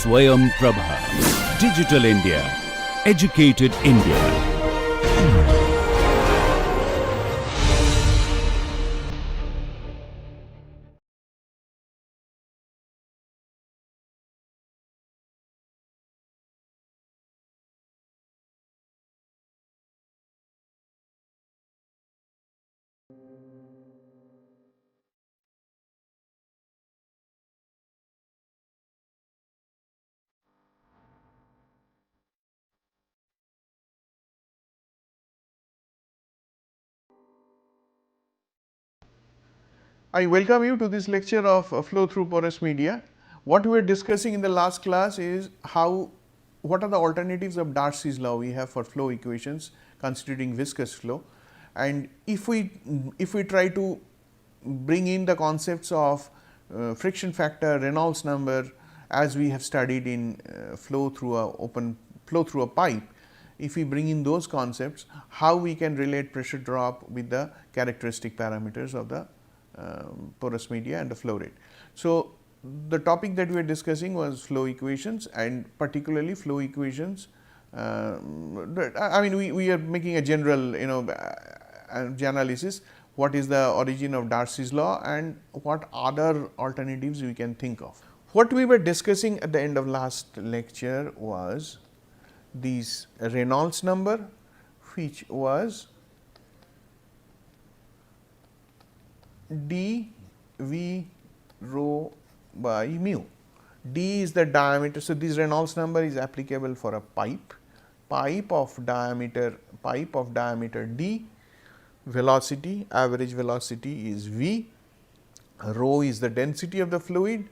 Swayam Prabha. Digital India. Educated India. I welcome you to this lecture of flow through porous media. What we were discussing in the last class is what are the alternatives of Darcy's law we have for flow equations considering viscous flow, and if we try to bring in the concepts of friction factor, Reynolds number, as we have studied in flow through a pipe. If we bring in those concepts, how we can relate pressure drop with the characteristic parameters of the porous media and the flow rate. So, the topic that we are discussing was flow equations, and particularly flow equations. I mean, we are making a general analysis. What is the origin of Darcy's law and what other alternatives we can think of. What we were discussing at the end of last lecture was this Reynolds number, which was d v rho by mu. D is the diameter. So, this Reynolds number is applicable for a pipe of diameter d. Velocity, average velocity is v, rho is the density of the fluid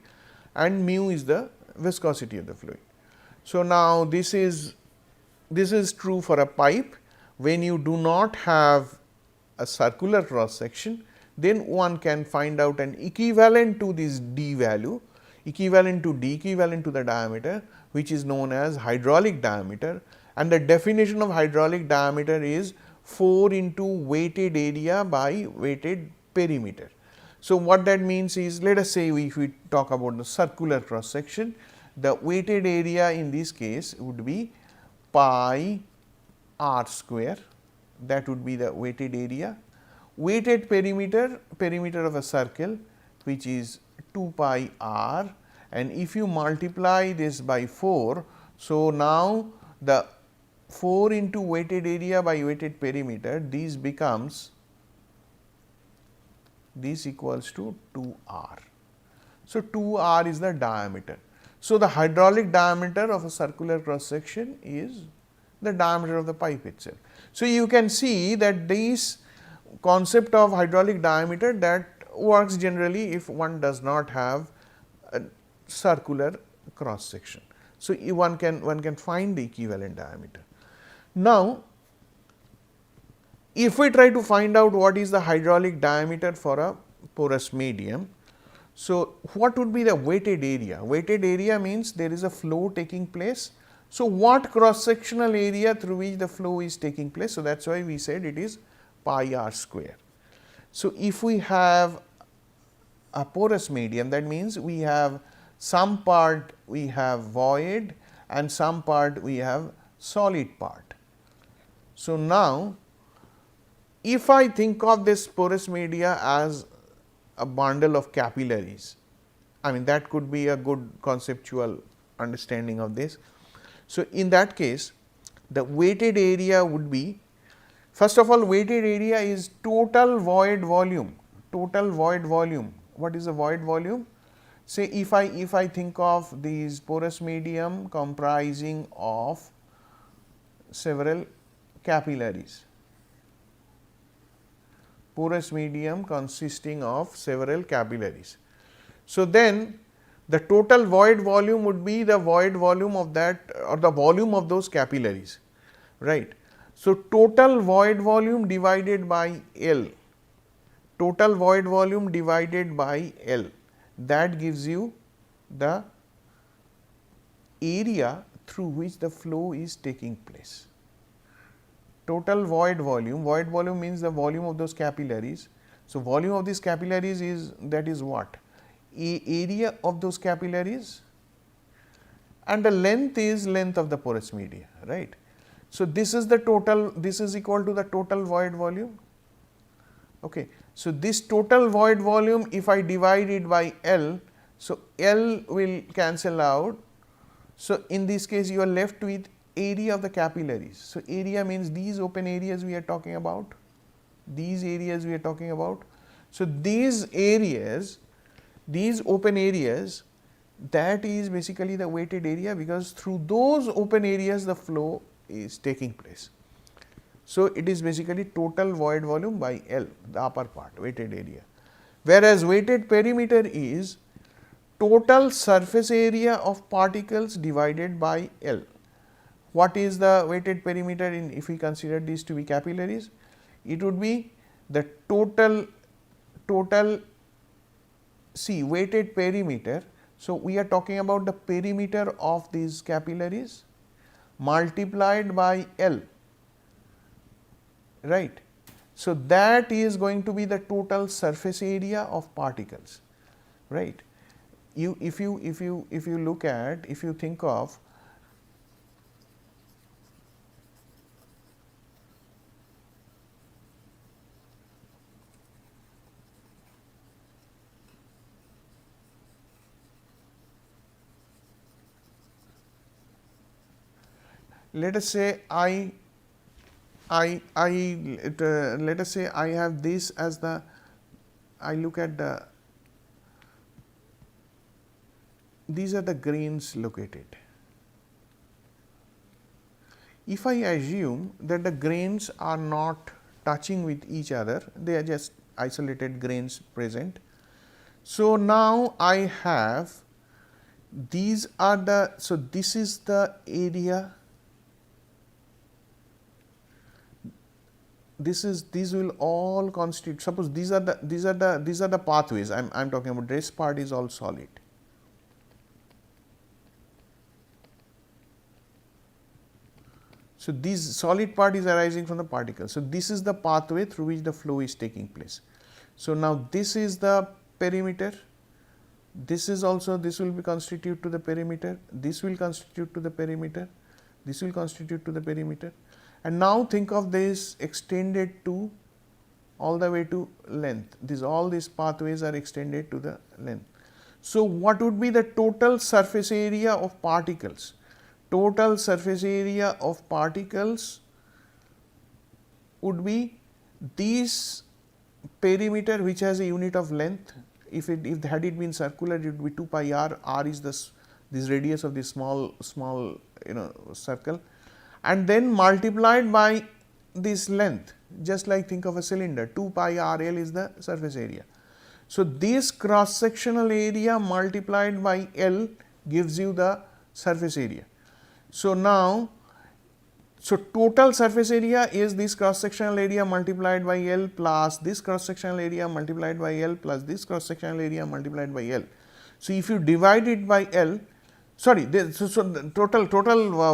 and mu is the viscosity of the fluid. So, now this is true for a pipe. When you do not have a circular cross section, then one can find out an equivalent to this d value, equivalent to the diameter, which is known as hydraulic diameter, and the definition of hydraulic diameter is 4 into weighted area by weighted perimeter. So, what that means is, let us say if we talk about the circular cross section, the weighted area in this case would be pi r square, that would be the weighted area. Weighted perimeter of a circle, which is 2 pi r, and if you multiply this by 4. So, now the 4 into weighted area by weighted perimeter, this equals to 2 r. So, 2 r is the diameter. So, the hydraulic diameter of a circular cross section is the diameter of the pipe itself. So, you can see that this concept of hydraulic diameter that works generally if one does not have a circular cross section. So, one can find the equivalent diameter. Now, if we try to find out what is the hydraulic diameter for a porous medium, so what would be the weighted area? Weighted area means there is a flow taking place. So, what cross sectional area through which the flow is taking place? So, that is why we said it is pi r square. So, if we have a porous medium, that means we have some part we have void and some part we have solid part. So, now if I think of this porous media as a bundle of capillaries, I mean that could be a good conceptual understanding of this. So, in that case the weighted area would be, first of all, weighted area is total void volume. What is the void volume? Say if I think of these porous medium comprising of several capillaries, porous medium consisting of several capillaries. So, then the total void volume would be the void volume of that, or the volume of those capillaries, right. So, total void volume divided by L, that gives you the area through which the flow is taking place. Total void volume means the volume of those capillaries. So, volume of these capillaries is, that is what? Area of those capillaries and the length is length of the porous media, right. So, this is the total, this is equal to the total void volume. Okay. So, this total void volume, if I divide it by L, so L will cancel out. So, in this case you are left with area of the capillaries. So, area means these open areas we are talking about, these areas we are talking about. So, these areas, these open areas, that is basically the weighted area, because through those open areas the flow is taking place. So, it is basically total void volume by L, the upper part, weighted area, whereas weighted perimeter is total surface area of particles divided by L. What is the weighted perimeter in, if we consider these to be capillaries? It would be the total see weighted perimeter. So, we are talking about the perimeter of these capillaries multiplied by L, right. So, that is going to be the total surface area of particles, right. If you look at, if you think of, let us say let us say I have this as the, I look at the, these are the grains located. If I assume that the grains are not touching with each other, they are just isolated grains present. So, now I have, these are the, so this is the area, this is, these will all constitute, suppose these are the pathways, I am talking about, this part is all solid. So, this solid part is arising from the particles. So, this is the pathway through which the flow is taking place. So, now this is the perimeter, this is also, this will be constitute to the perimeter, this will constitute to the perimeter, this will constitute to the perimeter. And now think of this extended to all the way to length, this, all these pathways are extended to the length. So, what would be the total surface area of particles? Total surface area of particles would be this perimeter, which has a unit of length. If had it been circular, it would be 2 pi r, r is this radius of this small circle, and then multiplied by this length, just like think of a cylinder, 2 pi r l is the surface area. So, this cross sectional area multiplied by L gives you the surface area. So, now, so total surface area is this cross sectional area multiplied by L plus this cross sectional area multiplied by L plus this cross sectional area multiplied by L. So, if you divide it by L, sorry, so the total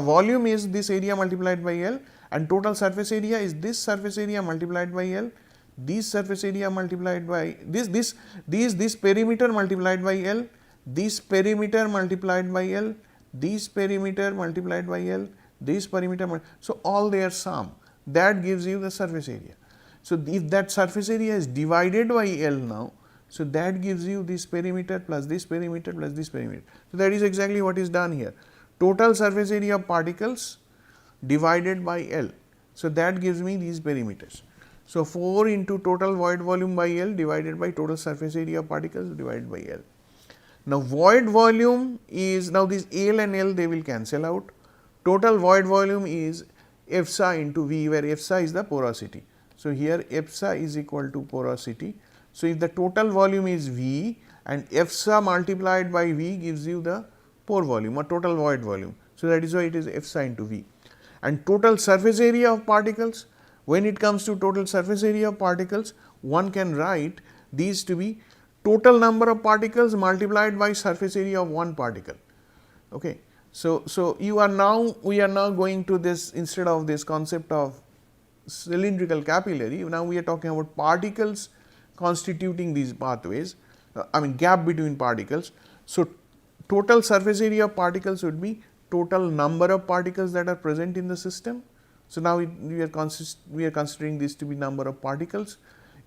volume is this area multiplied by L, and total surface area is this surface area multiplied by L, this surface area multiplied by this perimeter multiplied by L, this perimeter multiplied by L, this perimeter multiplied by L, this perimeter, so all their sum, that gives you the surface area. So, if that surface area is divided by L now, so that gives you this perimeter plus this perimeter plus this perimeter. So, that is exactly what is done here, total surface area of particles divided by L. So, that gives me these perimeters. So, 4 into total void volume by L divided by total surface area of particles divided by L. Now, void volume is, now this L and L they will cancel out, total void volume is epsa into V, where epsa is the porosity. So, here epsa is equal to porosity. So, if the total volume is V and epsa multiplied by V gives you the pore volume or total void volume. So, that is why it is epsa into V. And total surface area of particles, when it comes to total surface area of particles, one can write these to be total number of particles multiplied by surface area of one particle. Okay. So, we are now going to this, instead of this concept of cylindrical capillary, now we are talking about particles constituting these pathways, I mean gap between particles. So, total surface area of particles would be total number of particles that are present in the system. So, now we are considering this to be number of particles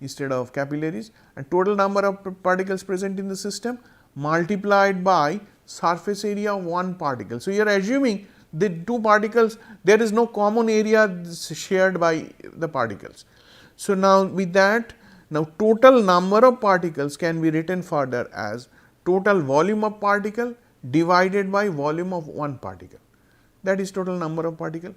instead of capillaries, and total number of particles present in the system multiplied by surface area of one particle. So, you are assuming the two particles, there is no common area shared by the particles. So, now with that, now total number of particles can be written further as total volume of particle divided by volume of one particle, that is total number of particle.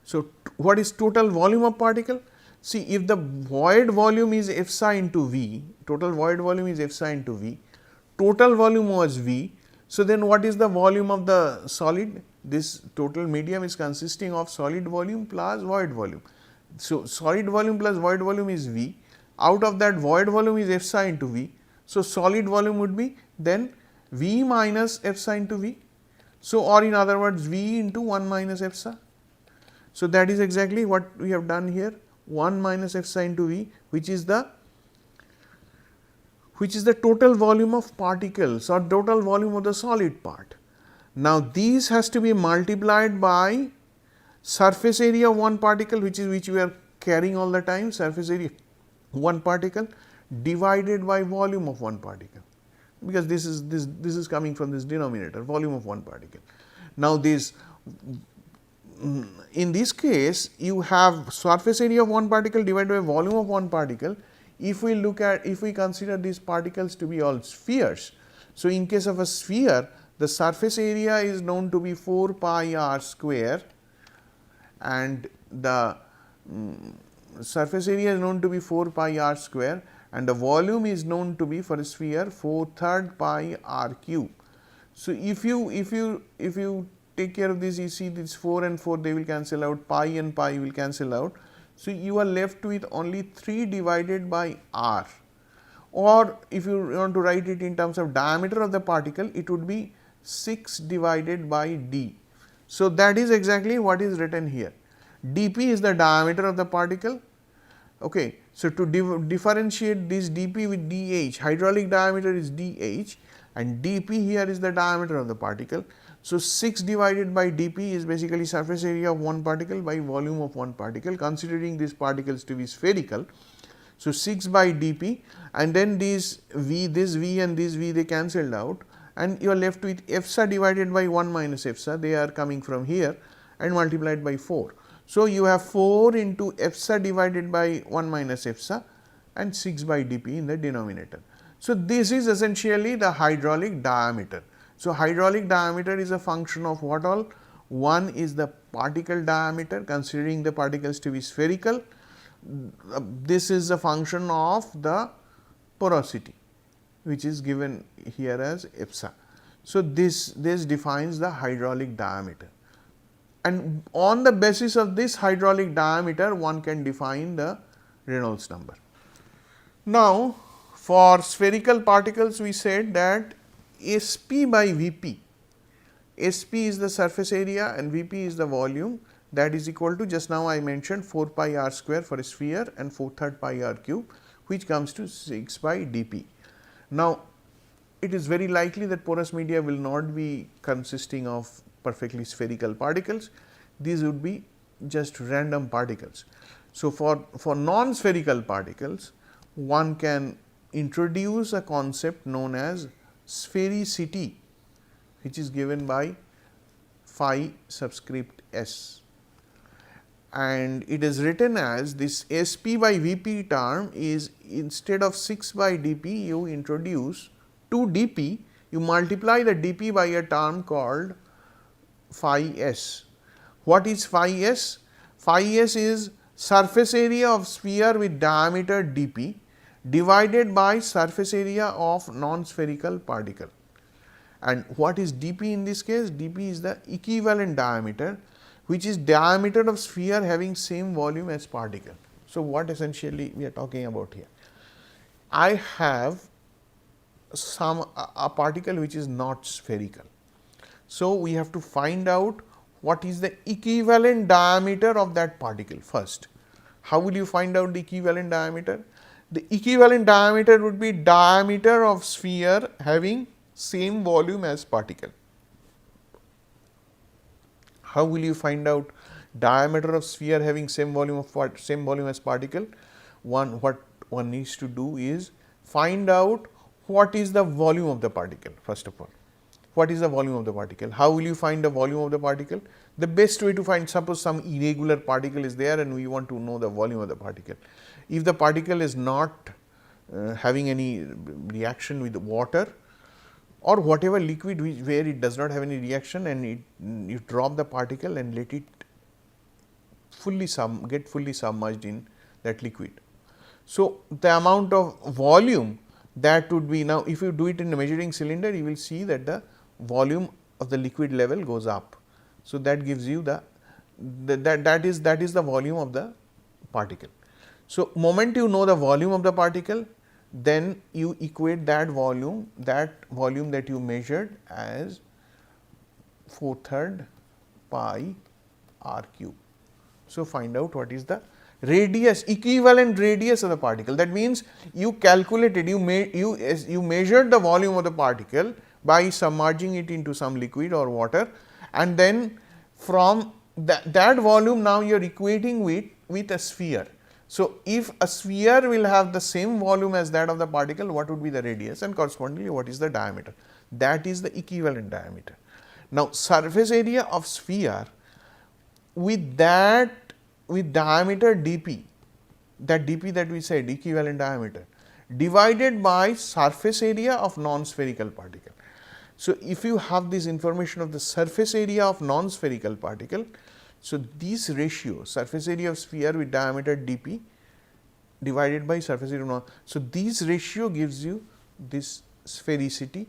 So, what is total volume of particle? See, if the void volume is f psi into V, total void volume is f psi into V, total volume was V. So, then what is the volume of the solid? This total medium is consisting of solid volume plus void volume. So, solid volume plus void volume is V, out of that void volume is f psi into V. So, solid volume would be then V minus f psi into V. So, or in other words V into 1 minus f psi. So, that is exactly what we have done here, 1 minus f psi into V, which is the total volume of particles or total volume of the solid part. Now, these has to be multiplied by surface area of one particle, which we are carrying all the time, surface area one particle divided by volume of one particle, because this is coming from this denominator, volume of one particle. Now, this in this case you have surface area of one particle divided by volume of one particle. If we consider these particles to be all spheres. So, in case of a sphere, the surface area is known to be 4 pi r square, and the surface area is known to be 4 pi r square, and the volume is known to be for a sphere 4/3 pi r cube. So, if you take care of this, you see this 4 and 4, they will cancel out, pi and pi will cancel out. So, you are left with only 3 divided by r, or if you want to write it in terms of diameter of the particle, it would be 6 divided by d. So, that is exactly what is written here. dp is the diameter of the particle. Okay. So, to differentiate this dp with dh, hydraulic diameter is dh and dp here is the diameter of the particle. So, 6 divided by dp is basically surface area of one particle by volume of one particle, considering these particles to be spherical. So, 6 by dp, and then this v and this v, they cancelled out, and you are left with f psi divided by 1 minus f psi, they are coming from here and multiplied by 4. So, you have 4 into f psi divided by 1 minus f psi and 6 by dp in the denominator. So, this is essentially the hydraulic diameter. So, hydraulic diameter is a function of what all? One is the particle diameter, considering the particles to be spherical. This is a function of the porosity, which is given here as f psi. So, this defines the hydraulic diameter, and on the basis of this hydraulic diameter one can define the Reynolds number. Now, for spherical particles we said that Sp by Vp, Sp is the surface area and Vp is the volume, that is equal to, just now I mentioned, 4 pi r square for a sphere and 4/3 pi r cube, which comes to 6 by dp. Now, it is very likely that porous media will not be consisting of perfectly spherical particles, these would be just random particles. So, for non-spherical particles, one can introduce a concept known as sphericity, which is given by phi subscript s, and it is written as this Sp by Vp term is, instead of 6 by dp, you introduce 2 dp, you multiply the dp by a term called phi s. What is phi s? Phi s is surface area of sphere with diameter dp divided by surface area of non-spherical particle. And what is dp in this case? dp is the equivalent diameter, which is diameter of sphere having same volume as particle. So, what essentially we are talking about here? I have a particle which is not spherical. So, we have to find out what is the equivalent diameter of that particle first. How will you find out the equivalent diameter? The equivalent diameter would be diameter of sphere having same volume as particle. How will you find out diameter of sphere having same volume as particle? What one needs to do is find out what is the volume of the particle. First of all, what is the volume of the particle? How will you find the volume of the particle? The best way to find, suppose some irregular particle is there and we want to know the volume of the particle. If the particle is not having any reaction with water or whatever liquid where it does not have any reaction, and you drop the particle and let it get fully submerged in that liquid. So, the amount of volume that would be, now if you do it in a measuring cylinder, you will see that the volume of the liquid level goes up. So, that gives you that is the volume of the particle. So, moment you know the volume of the particle, then you equate that volume that you measured as 4/3 pi r cube. So, find out what is the radius, equivalent radius of the particle. That means, you calculated, you measured the volume of the particle by submerging it into some liquid or water, and then from that volume now you are equating with a sphere. So, if a sphere will have the same volume as that of the particle, what would be the radius, and correspondingly what is the diameter? That is the equivalent diameter. Now, surface area of sphere with diameter dp, that dp that we said, equivalent diameter, divided by surface area of non-spherical particle. So, if you have this information of the surface area of non-spherical particle, so this ratio, surface area of sphere with diameter dp divided by surface area of non, so this ratio gives you this sphericity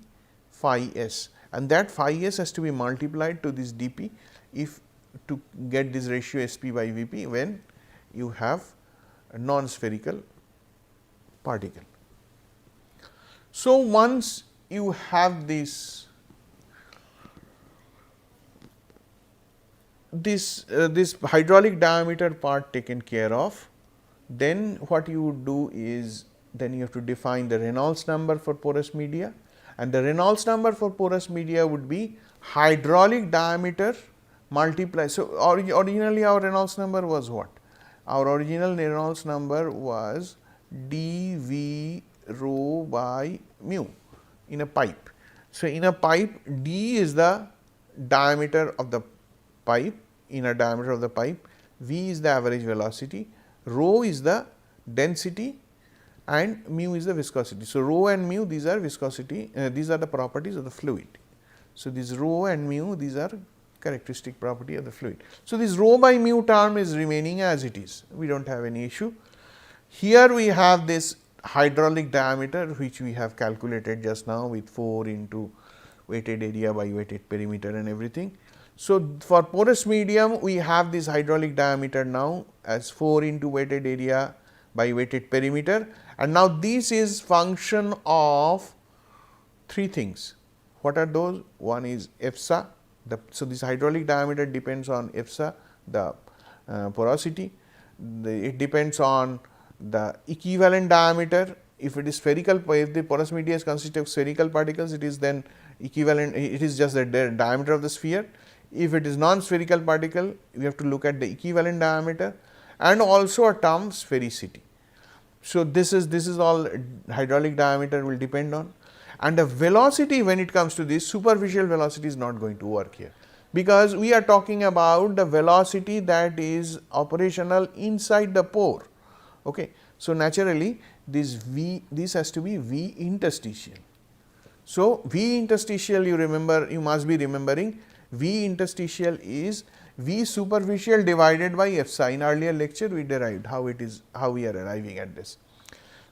phi s, and that phi s has to be multiplied to this dp if to get this ratio Sp by Vp when you have a non-spherical particle. So, once you have this hydraulic diameter part taken care of, then what you would do is, then you have to define the Reynolds number for porous media, and the Reynolds number for porous media would be hydraulic diameter multiply. So, originally our Reynolds number was what? Our original Reynolds number was dV rho by mu in a pipe. So, in a pipe, d is the diameter of the pipe, inner diameter of the pipe, v is the average velocity, rho is the density, and mu is the viscosity. So, rho and mu, these are viscosity, these are the properties of the fluid. So, this rho and mu, these are characteristic property of the fluid. So, this rho by mu term is remaining as it is, we do not have any issue. Here we have this hydraulic diameter, which we have calculated just now with 4 into weighted area by weighted perimeter and everything. So, for porous medium, we have this hydraulic diameter now as 4 into weighted area by weighted perimeter, and now this is function of 3 things. What are those? One is EFSA. So, this hydraulic diameter depends on EFSA, the porosity. It depends on the equivalent diameter. If it is spherical, if the porous media is consisted of spherical particles, it is then equivalent, it is just the diameter of the sphere. If it is non-spherical particle, we have to look at the equivalent diameter and also a term sphericity. So, this is all hydraulic diameter will depend on, and the velocity, when it comes to this, superficial velocity is not going to work here, because we are talking about the velocity that is operational inside the pore. Okay. So, naturally this V, this has to be V interstitial. So, V interstitial, you must be remembering, V interstitial is V superficial divided by EFSA. In earlier lecture we derived how we are arriving at this.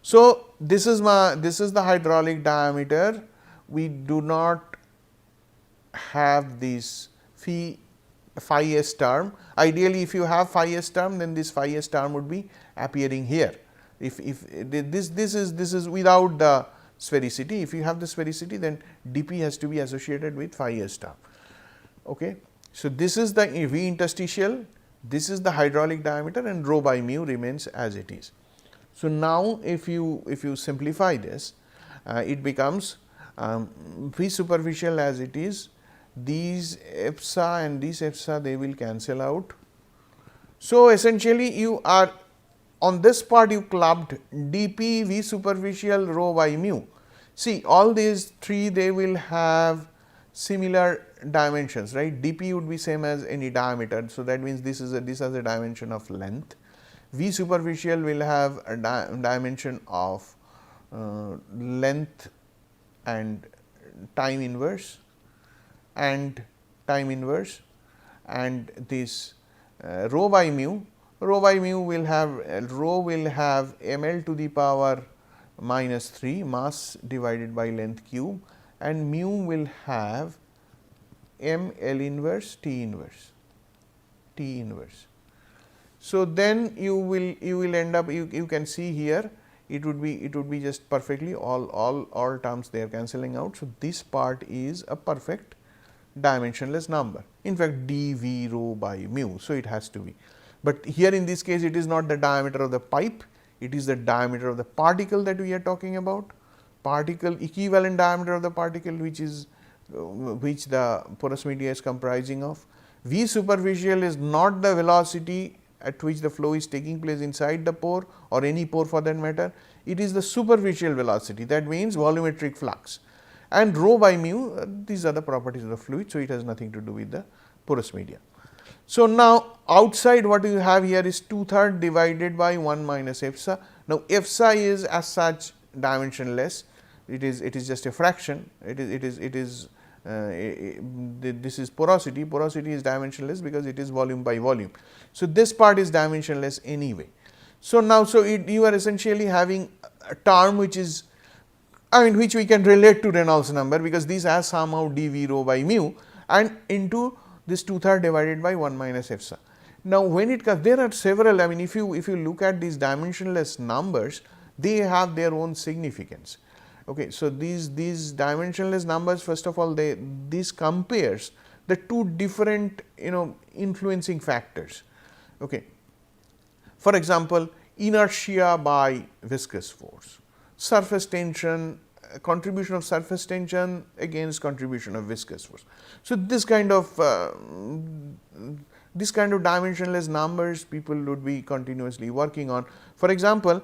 So, this is the hydraulic diameter. We do not have this phi s term. Ideally, if you have phi s term, then this phi s term would be appearing here. If this is without the sphericity. If you have the sphericity, then dP has to be associated with phi s term. Okay. So, this is the V interstitial, this is the hydraulic diameter, and rho by mu remains as it is. So, now if you simplify this, it becomes V superficial as it is, these epsa and these epsa they will cancel out. So, essentially you are on this part you clubbed dp V superficial rho by mu. See, all these three they will have similar dimensions, right. dp would be same as any diameter. So, that means this has a dimension of length. V superficial will have a dimension of length and time inverse and this rho by mu will have ml to the power minus 3 mass divided by length cube, and mu will have m L inverse T inverse. So, then you will end up you can see here it would be just perfectly all terms they are cancelling out. So, this part is a perfect dimensionless number, in fact dV rho by mu. So, it has to be, but here in this case it is not the diameter of the pipe, it is the diameter of the particle that we are talking about, particle equivalent diameter of the particle which the porous media is comprising of. V superficial is not the velocity at which the flow is taking place inside the pore or any pore for that matter, it is the superficial velocity, that means volumetric flux, and rho by mu these are the properties of the fluid. So, it has nothing to do with the porous media. So, now outside what you have here is 2/3 divided by 1 minus epsa. Now, epsa is as such dimensionless, it is just a fraction, this is porosity is dimensionless because it is volume by volume. So, this part is dimensionless anyway. So, now you are essentially having a term which is which we can relate to Reynolds number, because this has somehow dV rho by mu and into this 2/3 divided by 1 minus epsa. Now, when it comes, there are several, if you look at these dimensionless numbers, they have their own significance. Okay, so, these dimensionless numbers, first of all this compares the two different influencing factors. Okay. For example, inertia by viscous force, surface tension, contribution of surface tension against contribution of viscous force. So, this kind of dimensionless numbers people would be continuously working on. For example,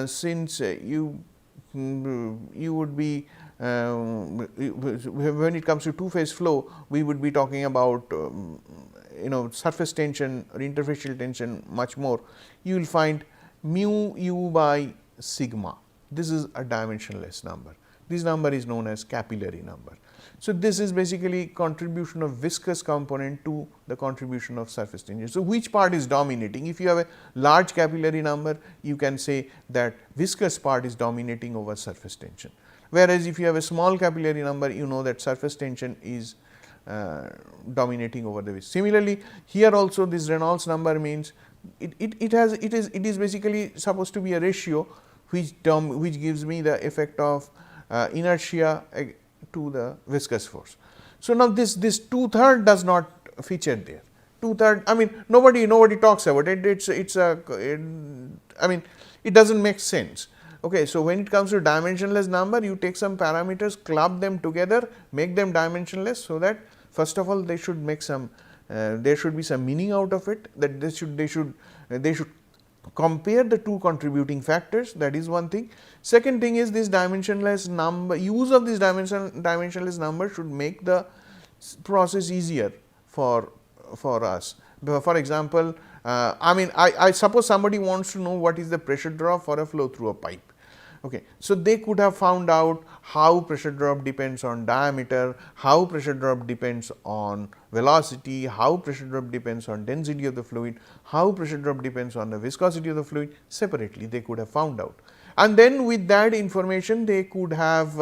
since you would be when it comes to two phase flow, we would be talking about surface tension or interfacial tension much more. You will find mu u by sigma. This is a dimensionless number. This number is known as capillary number. So, this is basically contribution of viscous component to the contribution of surface tension. So, which part is dominating? If you have a large capillary number, you can say that viscous part is dominating over surface tension. Whereas, if you have a small capillary number, you know that surface tension is dominating over the viscous. Similarly, here also this Reynolds number means it is basically supposed to be a ratio which gives me the effect of inertia to the viscous force. So, now this 2/3 does not feature there. 2/3, nobody talks about it. It doesn't make sense. Okay, so when it comes to dimensionless number, you take some parameters, club them together, make them dimensionless, so that first of all they should make some there should be some meaning out of it, that they should compare the two contributing factors, that is one thing. Second thing is this dimensionless number, use of this dimensionless number should make the process easier for us. For example, I suppose somebody wants to know what is the pressure drop for a flow through a pipe. Okay. So, they could have found out how pressure drop depends on diameter, how pressure drop depends on velocity, how pressure drop depends on density of the fluid, how pressure drop depends on the viscosity of the fluid. Separately they could have found out, and then with that information they could have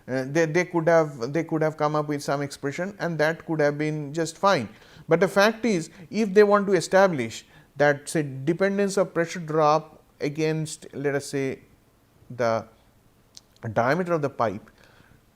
they could have come up with some expression, and that could have been just fine. But the fact is, if they want to establish that, say, dependence of pressure drop against, let us say, the diameter of the pipe,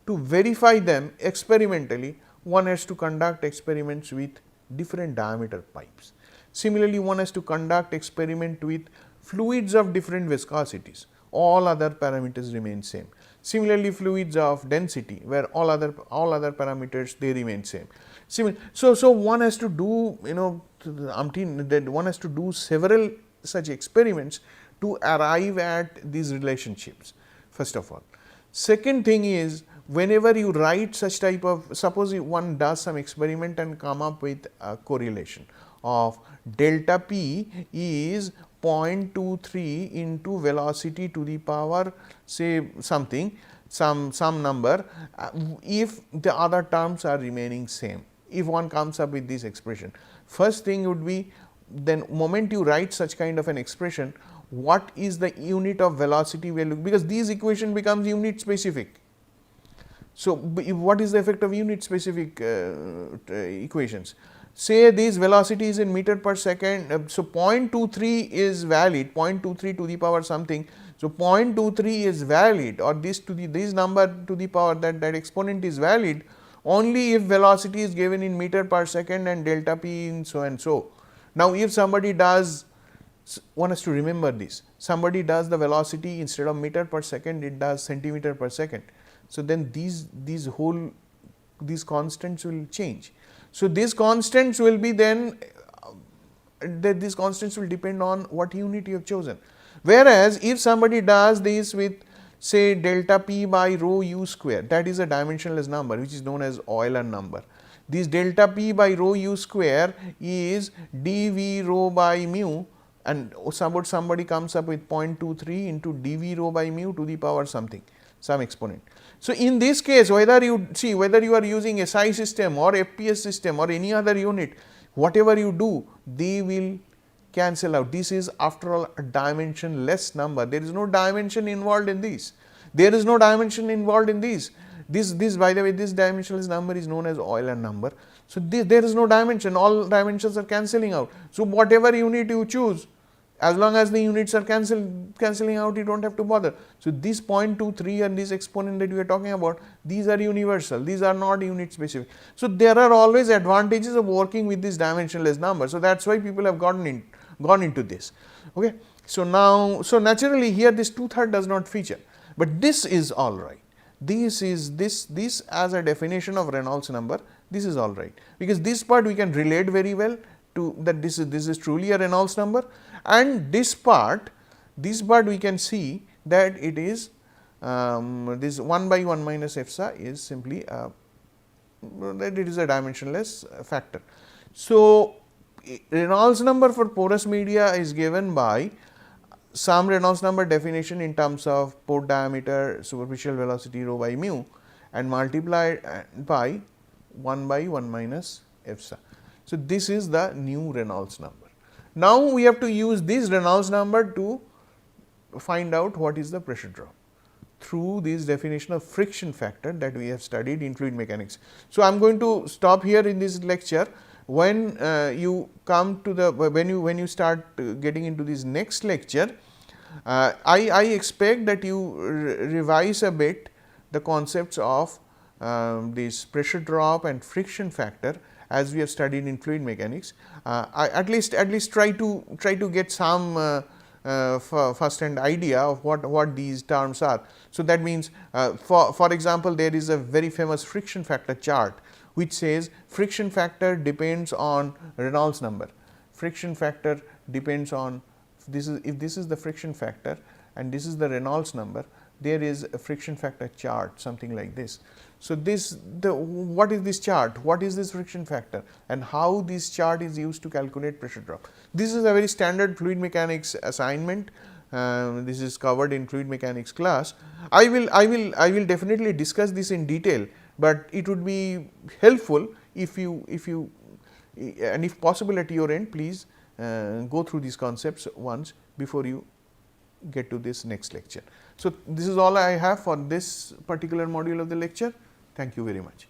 to verify them experimentally, one has to conduct experiments with different diameter pipes. Similarly, one has to conduct experiment with fluids of different viscosities. All other parameters remain same. Similarly, fluids of density, where all other parameters they remain same. So one has to do, that one has to do several such experiments to arrive at these relationships, first of all. Second thing is, whenever you write such type of, suppose one does some experiment and come up with a correlation of delta p is 0.23 into velocity to the power say something, some number, if the other terms are remaining same. If one comes up with this expression, first thing would be, then moment you write such kind of an expression, what is the unit of velocity we are looking, because these equation becomes unit specific. So, what is the effect of unit specific equations? Say this velocity is in meter per second, so 0.23 is valid, 0.23 to the power something. So, 0.23 is valid, or this number to the power, that exponent is valid only if velocity is given in meter per second and delta p in so and so. Now, if somebody does, one has to remember this, somebody does the velocity instead of meter per second, it does centimeter per second. So, then these constants will change. So, these constants will be then these constants will depend on what unit you have chosen. Whereas, if somebody does this with say delta p by rho u square, that is a dimensionless number which is known as Euler number. This delta p by rho u square is dv rho by mu, and somebody comes up with 0.23 into dv rho by mu to the power something, some exponent. So, in this case, whether you are using SI system or FPS system or any other unit, whatever you do, they will cancel out. This is after all a dimensionless number. There is no dimension involved in this. There is no dimension involved in this. This by the way, this dimensionless number is known as Euler number. So, there is no dimension, all dimensions are cancelling out. So, whatever unit you choose, as long as the units are cancelling out, you do not have to bother. So, this 0.23 and this exponent that we are talking about, these are universal, these are not unit specific. So, there are always advantages of working with this dimensionless number. So, that is why people have gone into this. Okay. So, now, so naturally here this 2/3 does not feature, but this is all right. This as a definition of Reynolds number, this is all right, because this part we can relate very well to that this is truly a Reynolds number, and this part we can see that it is this 1 by 1 minus epsa is simply that it is a dimensionless factor. So, Reynolds number for porous media is given by some Reynolds number definition in terms of pore diameter, superficial velocity rho by mu, and multiplied by 1 by 1 minus epsa. So, this is the new Reynolds number. Now, we have to use this Reynolds number to find out what is the pressure drop through this definition of friction factor that we have studied in fluid mechanics. So, I am going to stop here in this lecture. When you come to the when you start getting into this next lecture, I expect that you revise a bit the concepts of this pressure drop and friction factor as we have studied in fluid mechanics. At least try to get some first hand idea of what these terms are. So, that means for example, there is a very famous friction factor chart which says friction factor depends on Reynolds number. Friction factor depends on if this is the friction factor and this is the Reynolds number, there is a friction factor chart, something like this. So, what is this chart? What is this friction factor, and how this chart is used to calculate pressure drop? This is a very standard fluid mechanics assignment. This is covered in fluid mechanics class. I will definitely discuss this in detail, but it would be helpful if you and if possible at your end, please go through these concepts once before you get to this next lecture. So, this is all I have for this particular module of the lecture. Thank you very much.